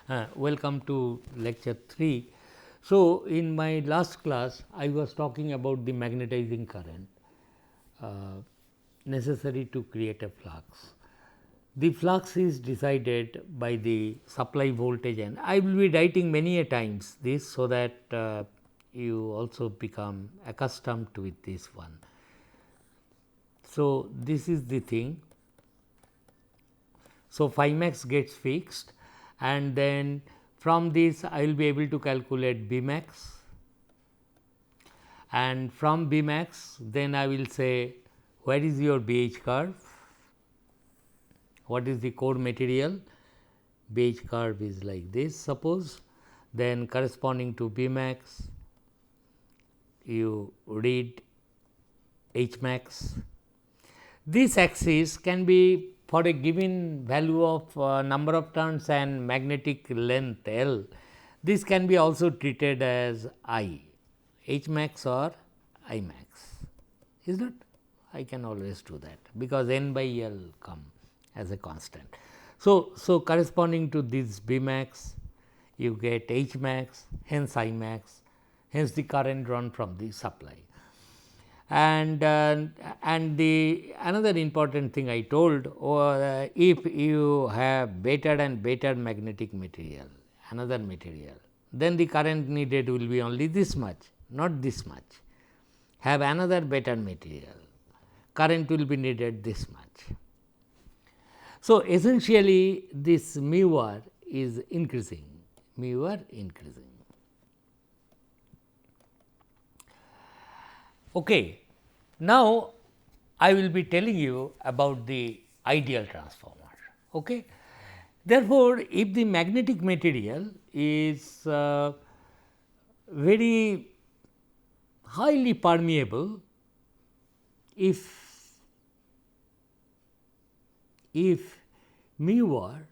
Welcome to lecture 3. So, in my last class I was talking about the magnetizing current necessary to create a flux. The flux is decided by the supply voltage, and I will be writing many a times this, so that you also become accustomed to with this one. So, this is the thing. So, phi max gets fixed, and then from this I will be able to calculate B max, and from B max then I will say where is your BH curve, what is the core material. BH curve is like this, suppose. Then corresponding to B max you read H max. This axis can be for a given value of number of turns and magnetic length L. This can be also treated as I, H max or I max, is not? I can always do that, because n by L come as a constant. So, corresponding to this B max you get H max, hence I max, hence the current drawn from the supply. And the another important thing I told, if you have better and better magnetic material, another material, then the current needed will be only this much, not this much. Have another better material, current will be needed this much. So, essentially this mu r is increasing, mu r increasing. Okay. Now, I will be telling you about the ideal transformer. Okay. Therefore, if the magnetic material is very highly permeable, if mu r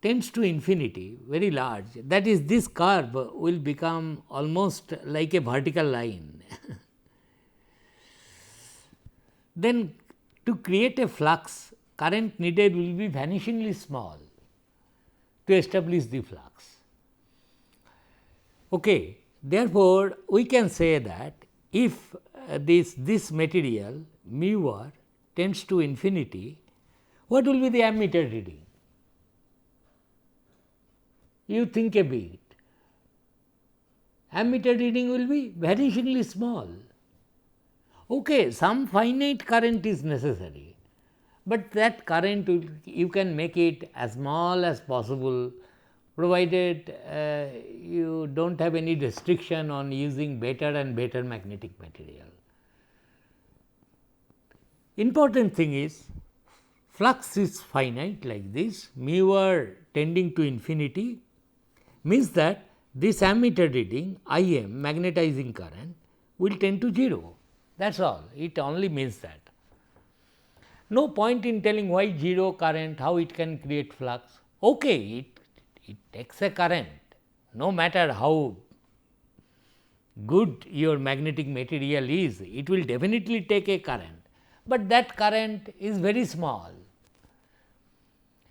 tends to infinity, very large, that is, this curve will become almost like a vertical line. Then to create a flux, current needed will be vanishingly small to establish the flux. Okay. Therefore, we can say that if this material mu r tends to infinity, what will be the ammeter reading? You think a bit. Ammeter reading will be vanishingly small. Okay, some finite current is necessary, but that current you can make it as small as possible, provided you do not have any restriction on using better and better magnetic material. Important thing is flux is finite like this, mu r tending to infinity means that this ammeter reading I m, magnetizing current, will tend to 0. That is all, it only means that. No point in telling why 0 current, how it can create flux. Okay, it takes a current, no matter how good your magnetic material is, it will definitely take a current, but that current is very small,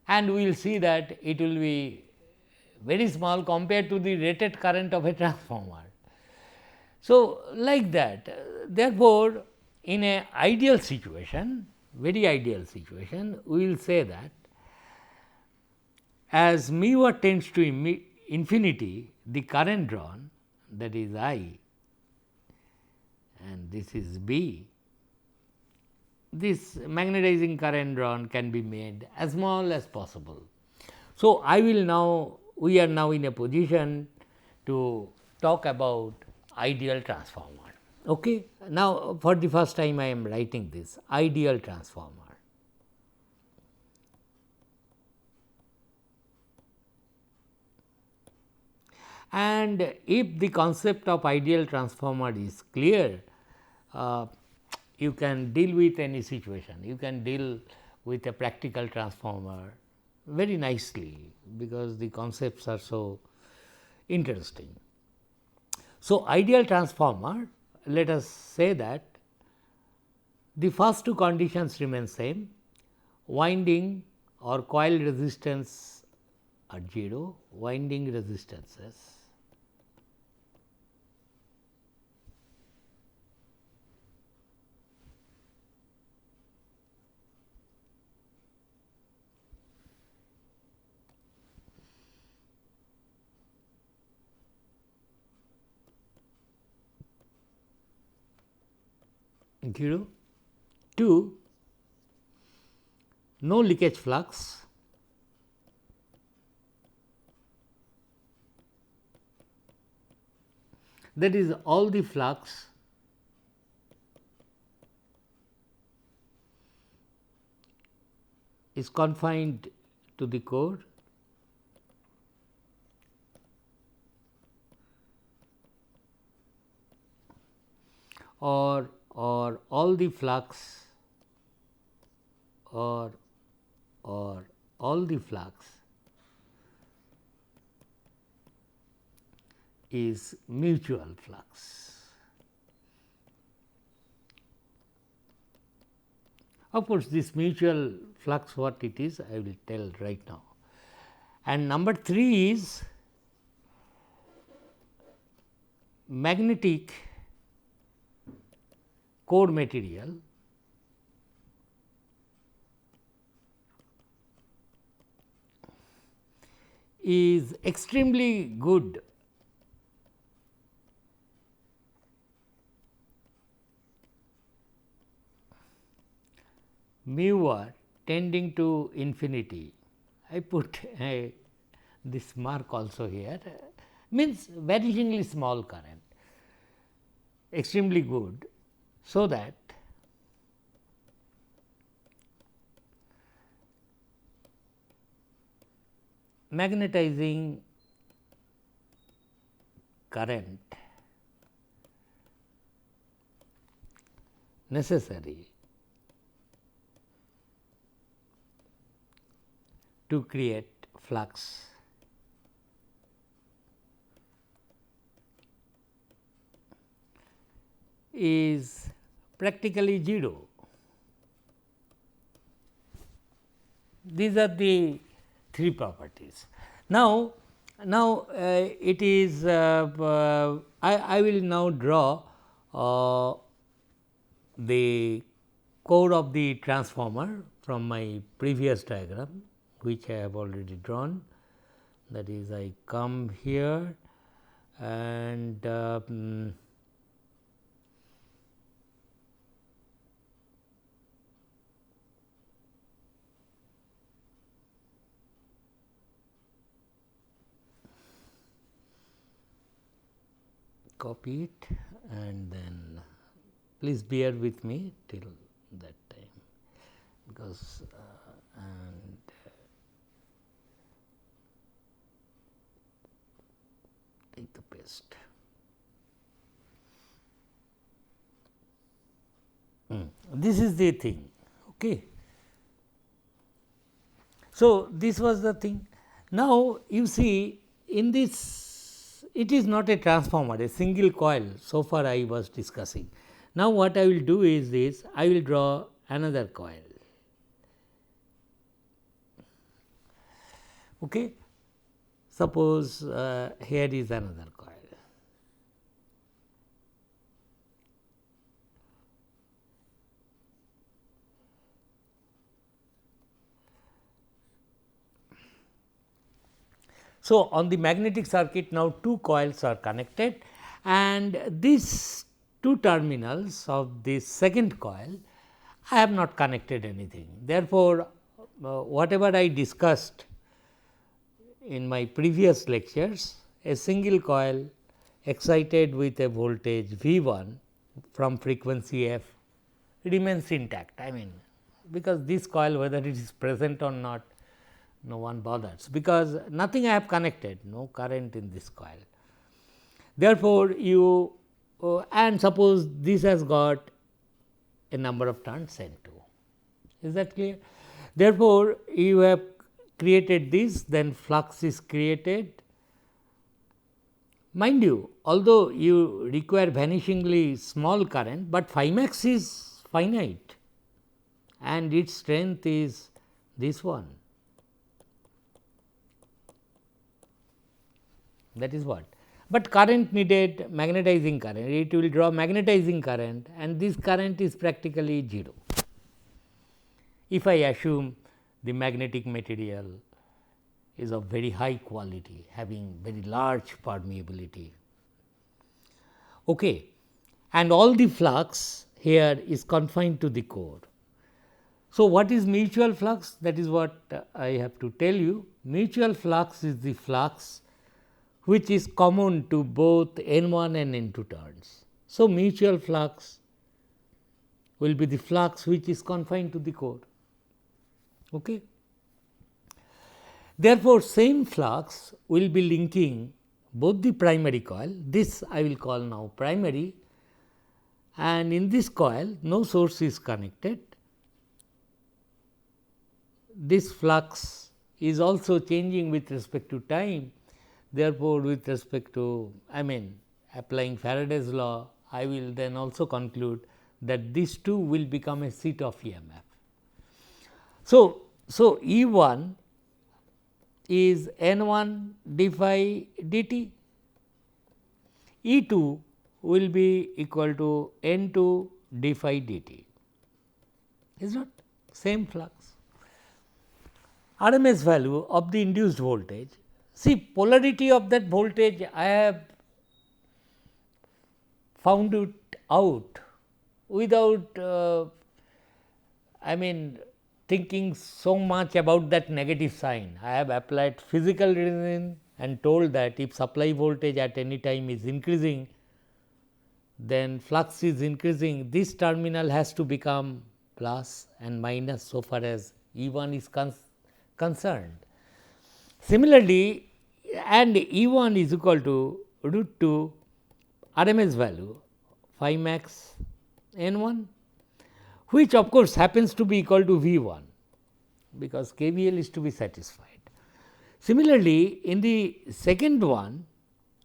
and we will see that it will be very small compared to the rated current of a transformer. So, like that, therefore, in a ideal situation, very ideal situation, we will say that as mu r tends to infinity, the current drawn, that is I and this is B, this magnetizing current drawn can be made as small as possible. So, we are now in a position to talk about ideal transformer. Okay. Now, for the first time I am writing this ideal transformer. And if the concept of ideal transformer is clear, you can deal with any situation, you can deal with a practical transformer very nicely, because the concepts are so interesting. So, ideal transformer, let us say that the first two conditions remain same, winding or coil resistance are 0, winding resistances zero. 2, no leakage flux, that is all the flux is confined to the core or all the flux or all the flux is mutual flux. Of course, this mutual flux what it is I will tell right now. And number 3 is magnetic core material is extremely good mu r tending to infinity. I put this mark also here, means vanishingly small current, extremely good, so that magnetizing current necessary to create flux is practically 0. These are the 3 properties. Now it is I will now draw the core of the transformer from my previous diagram, which I have already drawn. That is, I come here and copy it, and then please bear with me till that time, because and take the paste. This is the thing. Okay. So, this was the thing. Now, you see in this, it is not a transformer, a single coil, so far I was discussing. Now, what I will do is this, I will draw another coil. Okay. Suppose here is another coil. So, on the magnetic circuit now 2 coils are connected, and these 2 terminals of this second coil I have not connected anything. Therefore, whatever I discussed in my previous lectures, a single coil excited with a voltage V 1 from frequency f remains intact. I mean, because this coil, whether it is present or not, no one bothers, because nothing I have connected, no current in this coil. Therefore, you and suppose this has got a number of turns N 2. Is that clear? Therefore, you have created this, then flux is created. Mind you, although you require vanishingly small current, but phi max is finite and its strength is this one. that is what. But current needed magnetizing current, it will draw magnetizing current and this current is practically 0. If I assume the magnetic material is of very high quality, having very large permeability. Okay. And all the flux here is confined to the core. So, what is mutual flux? That is what I have to tell you. Mutual flux is the flux which is common to both N 1 and N 2 turns. So, mutual flux will be the flux which is confined to the core. Okay. Therefore, same flux will be linking both the primary coil, this I will call now primary, and in this coil no source is connected. This flux is also changing with respect to time. Therefore, with respect to applying Faraday's law, I will then also conclude that these two will become a seat of EMF. So, E 1 is N 1 d phi dt, E 2 will be equal to N 2 d phi dt, is not same flux. RMS value of the induced voltage, see polarity of that voltage I have found it out without thinking so much about that negative sign. I have applied physical reasoning and told that if supply voltage at any time is increasing, then flux is increasing, this terminal has to become plus and minus so far as E 1 is concerned. Similarly, and E 1 is equal to root 2 RMS value phi max N 1, which of course happens to be equal to V 1, because KVL is to be satisfied. Similarly, in the second one,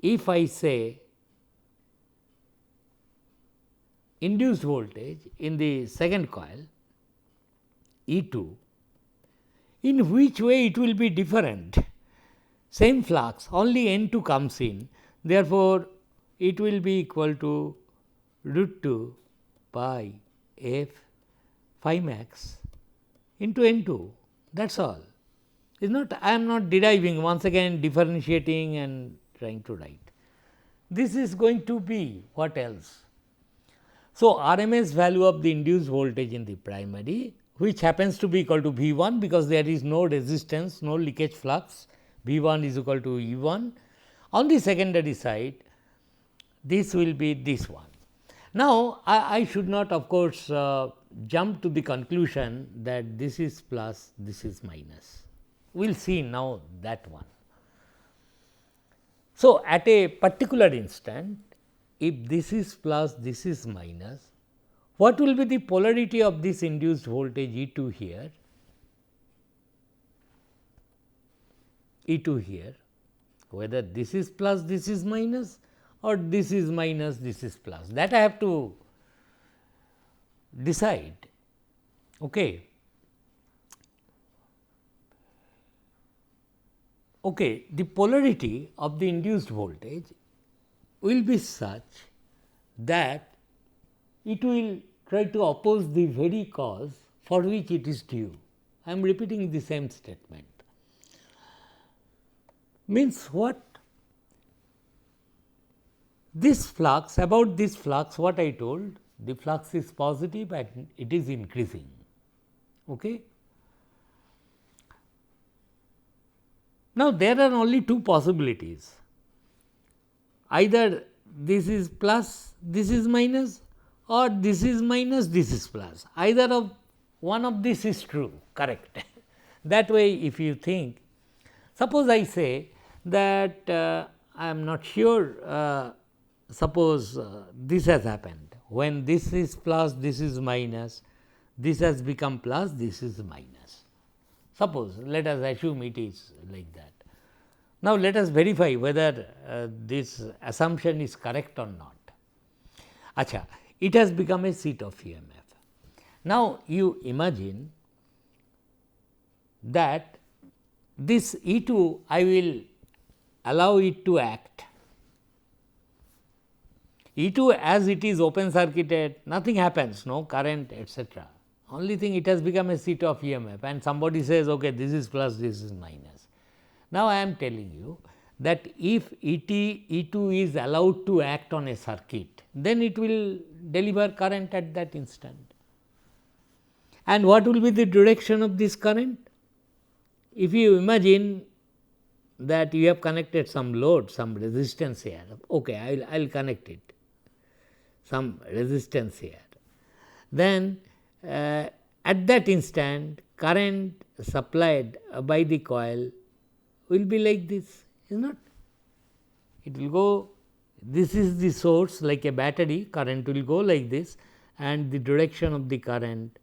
if I say induced voltage in the second coil E 2, in which way it will be different? Same flux, only N 2 comes in, therefore, it will be equal to root 2 pi f phi max into N 2, that is all. Is not, I am not deriving, once again differentiating and trying to write. This is going to be what else? So, RMS value of the induced voltage in the primary, which happens to be equal to V 1, because there is no resistance, no leakage flux, V 1 is equal to E 1. On the secondary side, this will be this one. Now, I should not of course, jump to the conclusion that this is plus, this is minus. We will see now that one. So, at a particular instant, if this is plus, this is minus, what will be the polarity of this induced voltage E 2 here? E 2 here, whether this is plus, this is minus, or this is minus, this is plus, that I have to decide. Okay. Okay, the polarity of the induced voltage will be such that it will try to oppose the very cause for which it is due. I am repeating the same statement. Means what? This flux, about this flux, what I told, the flux is positive and it is increasing. Okay. Now, there are only two possibilities, either this is plus, this is minus, or this is minus, this is plus, either of one of this is true, correct. That way, if you think, suppose I say that I am not sure, suppose this has happened, when this is plus, this is minus, this has become plus, this is minus. Suppose, let us assume it is like that. Now, let us verify whether this assumption is correct or not. Acha, it has become a seat of EMF. Now, you imagine that this E 2 I will allow it to act. E2 as it is open circuited, nothing happens, no current, etc. Only thing, it has become a seat of EMF, and somebody says, okay, this is plus, this is minus. Now, I am telling you that if E2 is allowed to act on a circuit, then it will deliver current at that instant. And what will be the direction of this current? If you imagine that you have connected some load, some resistance here, okay, I will connect it, some resistance here. Then at that instant, current supplied by the coil will be like this, is not? It will go, this is the source, like a battery, current will go like this, and the direction of the current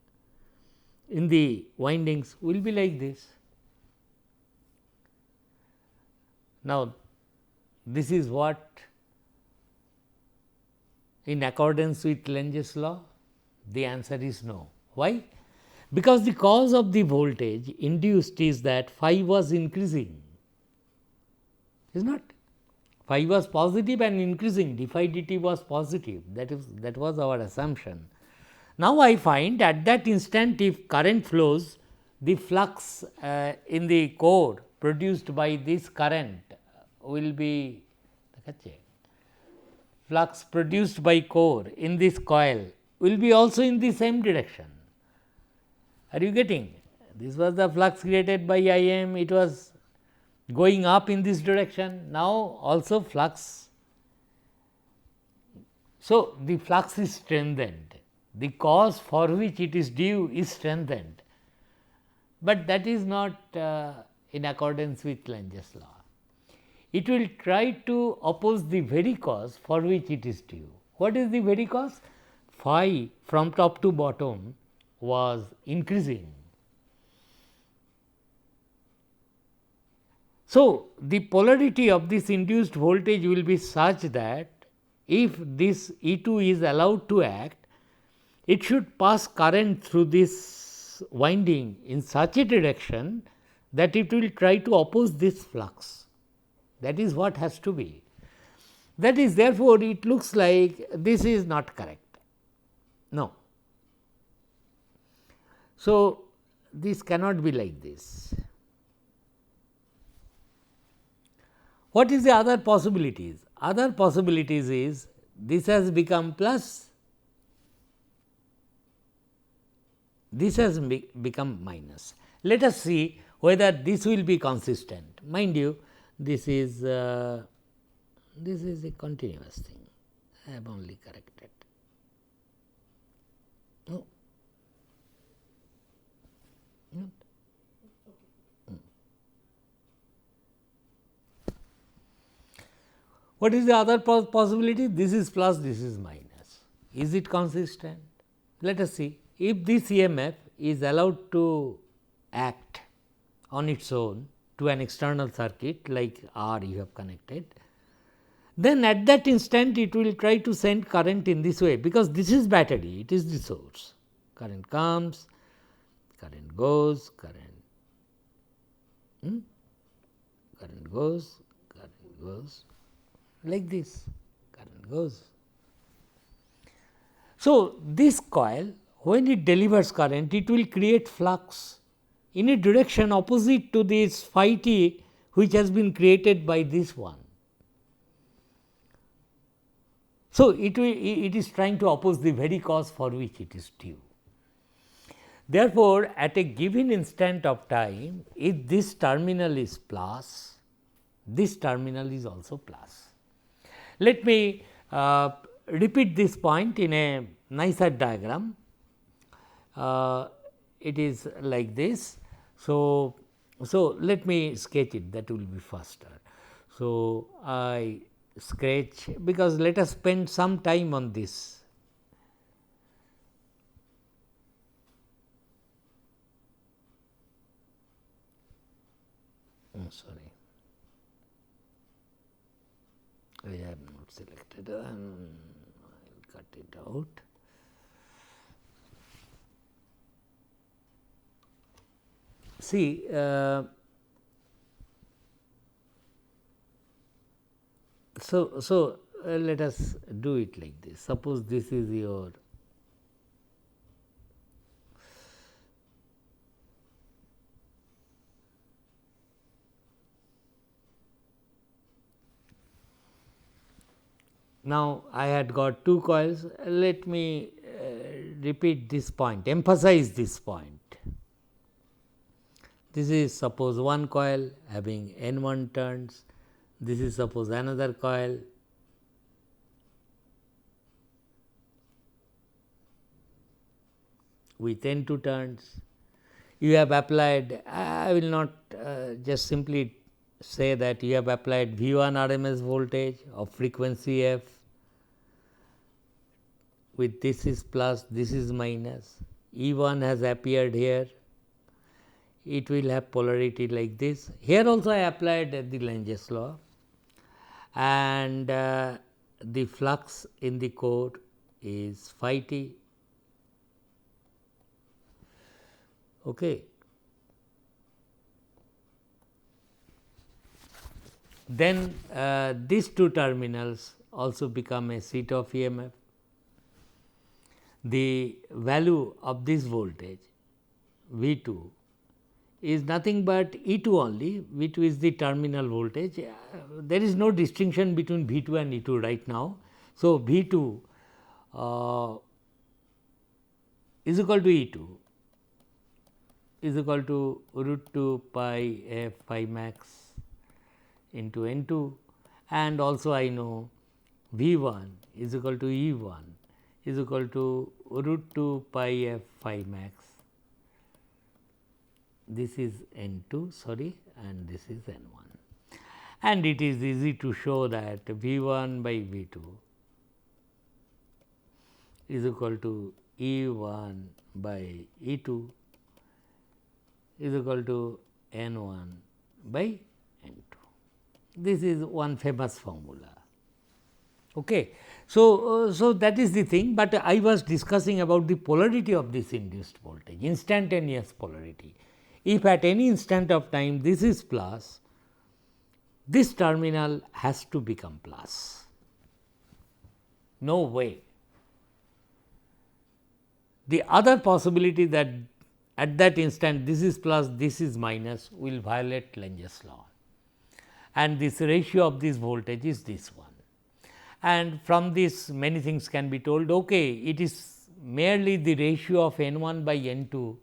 in the windings will be like this. Now, this is what in accordance with Lenge's law? The answer is no. Why? Because the cause of the voltage induced is that phi was increasing, is not? Phi was positive and increasing, d phi dt was positive, that was our assumption. Now, I find at that instant, if current flows, the flux in the core produced by this current will be, flux produced by core in this coil will be also in the same direction. Are you getting? This was the flux created by I m, it was going up in this direction, now also flux. So, the flux is strengthened, the cause for which it is due is strengthened, but that is not in accordance with Lenge's law. It will try to oppose the very cause for which it is due. What is the very cause? Phi from top to bottom was increasing. So, the polarity of this induced voltage will be such that if this E2 is allowed to act, it should pass current through this winding in such a direction that it will try to oppose this flux. That is what has to be. That is, therefore, it looks like this is not correct. No. So, this cannot be like this. What is the other possibilities? Other possibilities is this has become plus, this has become minus. Let us see whether this will be consistent. Mind you, this is a continuous thing. I have only corrected. No. No. What is the other possibility? This is plus, this is minus. Is it consistent? Let us see. If this EMF is allowed to act on its own to an external circuit like R you have connected, then at that instant it will try to send current in this way, because this is battery, it is the source. Current comes, current goes, current goes, current goes, like this, current goes. So, this coil, when it delivers current, it will create flux in a direction opposite to this phi t which has been created by this one. So, it is trying to oppose the very cause for which it is due. Therefore, at a given instant of time, if this terminal is plus, this terminal is also plus. Let me repeat this point in a nicer diagram. It is like this. So, let me sketch it, that will be faster. So, I sketch, because let us spend some time on this. Sorry, I have not selected, I will cut it out. See, So let us do it like this. Suppose this is your now I had got two coils. Let me repeat this point, emphasize this point. This is suppose one coil having N1 turns, this is suppose another coil with N2 turns. You have applied, I will not just simply say that you have applied V1 RMS voltage of frequency f with this is plus, this is minus, E1 has appeared here, it will have polarity like this. Here also I applied the Lenge's law, and the flux in the core is phi t. Okay. Then these two terminals also become a seat of EMF. The value of this voltage V 2 is nothing but E 2 only, V 2 is the terminal voltage. There is no distinction between V 2 and E 2 right now. So, V 2 is equal to E 2 is equal to root 2 pi f phi max into N 2, and also I know V 1 is equal to E 1 is equal to root 2 pi f phi max. This is N 2 sorry, and this is N 1, and it is easy to show that V 1 by V 2 is equal to E 1 by E 2 is equal to N 1 by N 2. This is one famous formula. Okay. So that is the thing, but I was discussing about the polarity of this induced voltage, instantaneous polarity. If at any instant of time this is plus, this terminal has to become plus. No way. The other possibility that at that instant this is plus, this is minus will violate Lenge's law, and this ratio of this voltage is this one. And from this many things can be told. Okay, it is merely the ratio of N 1 by N 2.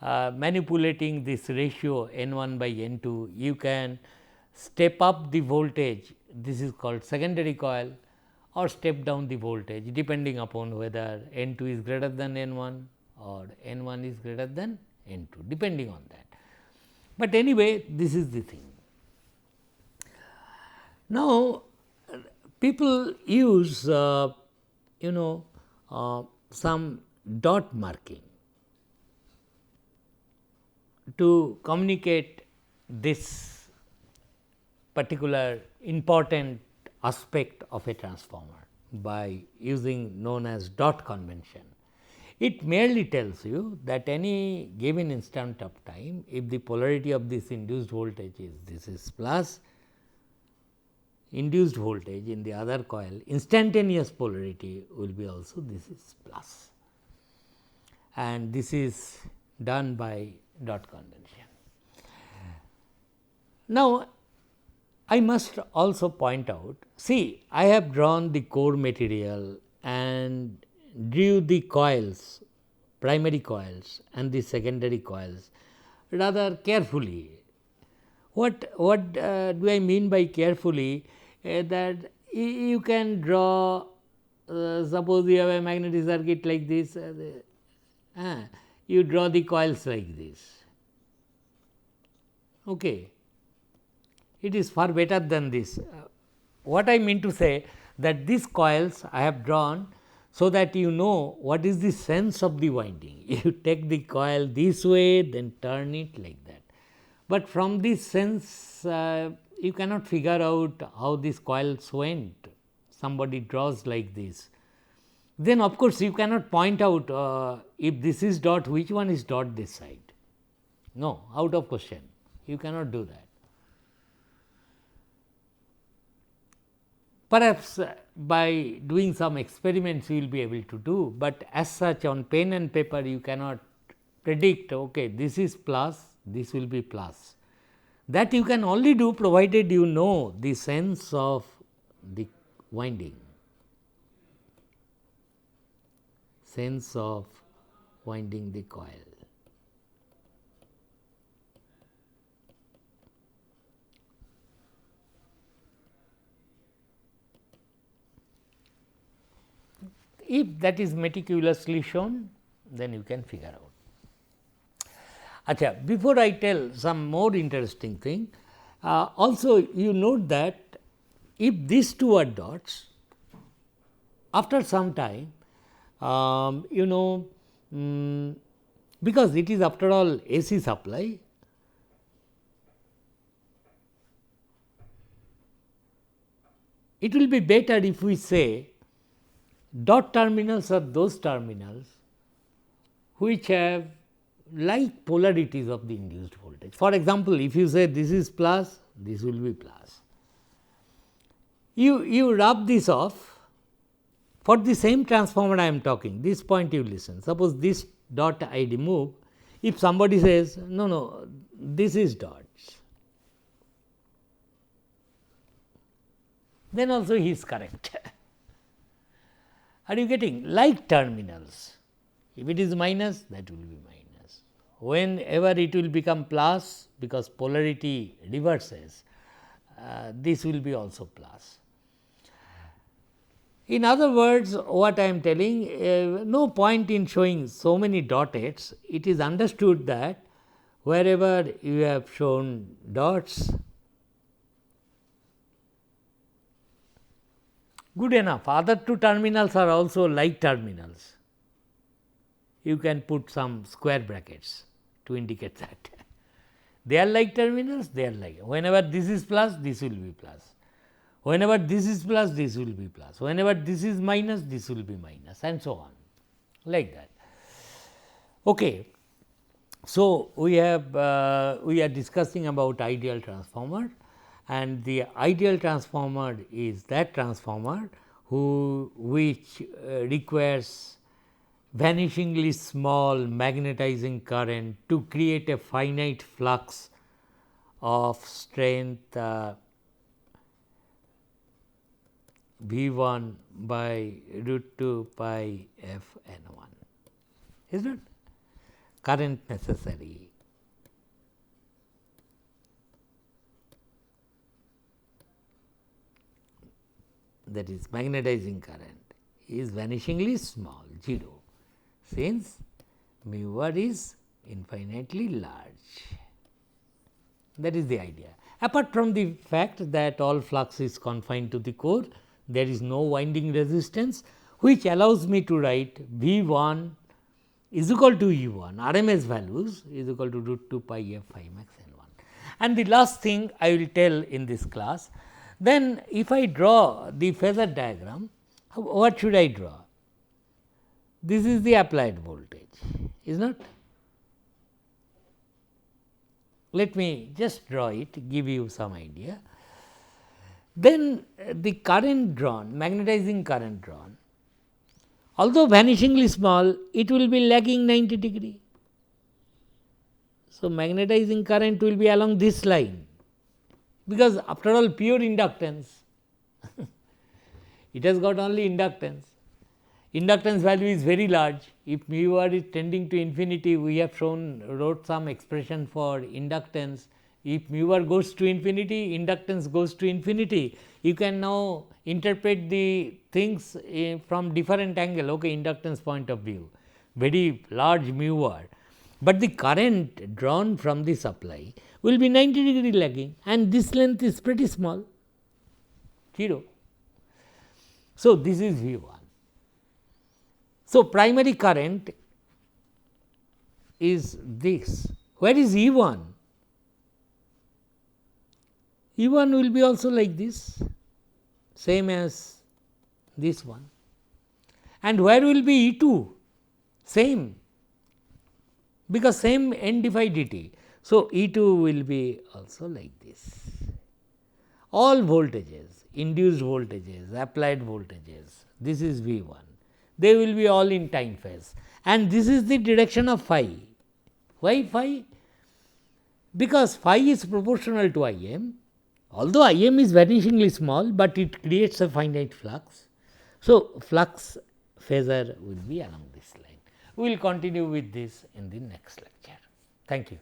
Manipulating this ratio N 1 by N 2, you can step up the voltage, this is called secondary coil, or step down the voltage depending upon whether N 2 is greater than N 1 or N 1 is greater than N 2, depending on that. But anyway, this is the thing. Now, people use some dot marking to communicate this particular important aspect of a transformer by using known as dot convention. It merely tells you that any given instant of time, if the polarity of this induced voltage is this is plus, induced voltage in the other coil, instantaneous polarity will be also this is plus, and this is done by dot convention. Now, I must also point out, see, I have drawn the core material and drew the coils, primary coils and the secondary coils rather carefully. What do I mean by carefully? That you can draw, suppose you have a magnetic circuit like this, you draw the coils like this. Okay. It is far better than this. What I mean to say, that these coils I have drawn so that you know what is the sense of the winding. You take the coil this way, then turn it like that. But from this sense, you cannot figure out how these coils went. Somebody draws like this. Then of course, you cannot point out if this is dot, which one is dot this side. No, out of question. You cannot do that. Perhaps by doing some experiments you will be able to do, but as such on pen and paper you cannot predict, okay, this is plus, this will be plus. That you can only do provided you know the sense of the winding, sense of winding the coil. If that is meticulously shown, then you can figure out. Achha, before I tell some more interesting thing, also you note that if these two are dots, after some time, because it is after all AC supply, it will be better if we say dot terminals are those terminals which have like polarities of the induced voltage. For example, if you say this is plus, this will be plus. You rub this off for the same transformer I am talking, this point you listen. Suppose this dot I remove, if somebody says no, this is dots, then also he is correct. Are you getting? Like terminals, if it is minus, that will be minus. Whenever it will become plus, because polarity reverses, this will be also plus. In other words, what I am telling, no point in showing so many dots. It is understood that wherever you have shown dots, good enough. Other two terminals are also like terminals. You can put some square brackets to indicate that. They are like terminals, they are like. Whenever this is plus, this will be plus. Whenever this is plus, this will be plus. Whenever this is minus, this will be minus, and so on, like that. Okay. So, we are discussing about ideal transformer, and the ideal transformer is that transformer which requires vanishingly small magnetizing current to create a finite flux of strength V1 by root 2 pi f n1, is not current necessary. That is magnetizing current is vanishingly small, 0, since mu r is infinitely large. That is the idea. Apart from the fact that all flux is confined to the core, there is no winding resistance, which allows me to write V 1 is equal to E 1, RMS values is equal to root 2 pi f phi max n 1. And the last thing I will tell in this class, then if I draw the phasor diagram, what should I draw? This is the applied voltage, is not? Let me just draw it, give you some idea. Then the current drawn, magnetizing current drawn, although vanishingly small, it will be lagging 90 degree. So, magnetizing current will be along this line, because after all pure inductance, it has got only inductance. Inductance value is very large. If mu r is tending to infinity, we have wrote some expression for inductance. If mu r goes to infinity, inductance goes to infinity. You can now interpret the things from different angle, okay, inductance point of view, very large mu r. But the current drawn from the supply will be 90 degree lagging, and this length is pretty small, 0. So, this is V 1. So, primary current is this. Where is E 1? E 1 will be also like this, same as this one. And where will be E 2? Same, because same n d phi dt. So, E 2 will be also like this. all voltages, induced voltages, applied voltages, this is V 1, they will be all in time phase, and this is the direction of phi. Why phi? Because phi is proportional to I m, although I m is vanishingly small, but it creates a finite flux. So, flux phasor will be along this line. We will continue with this in the next lecture. Thank you.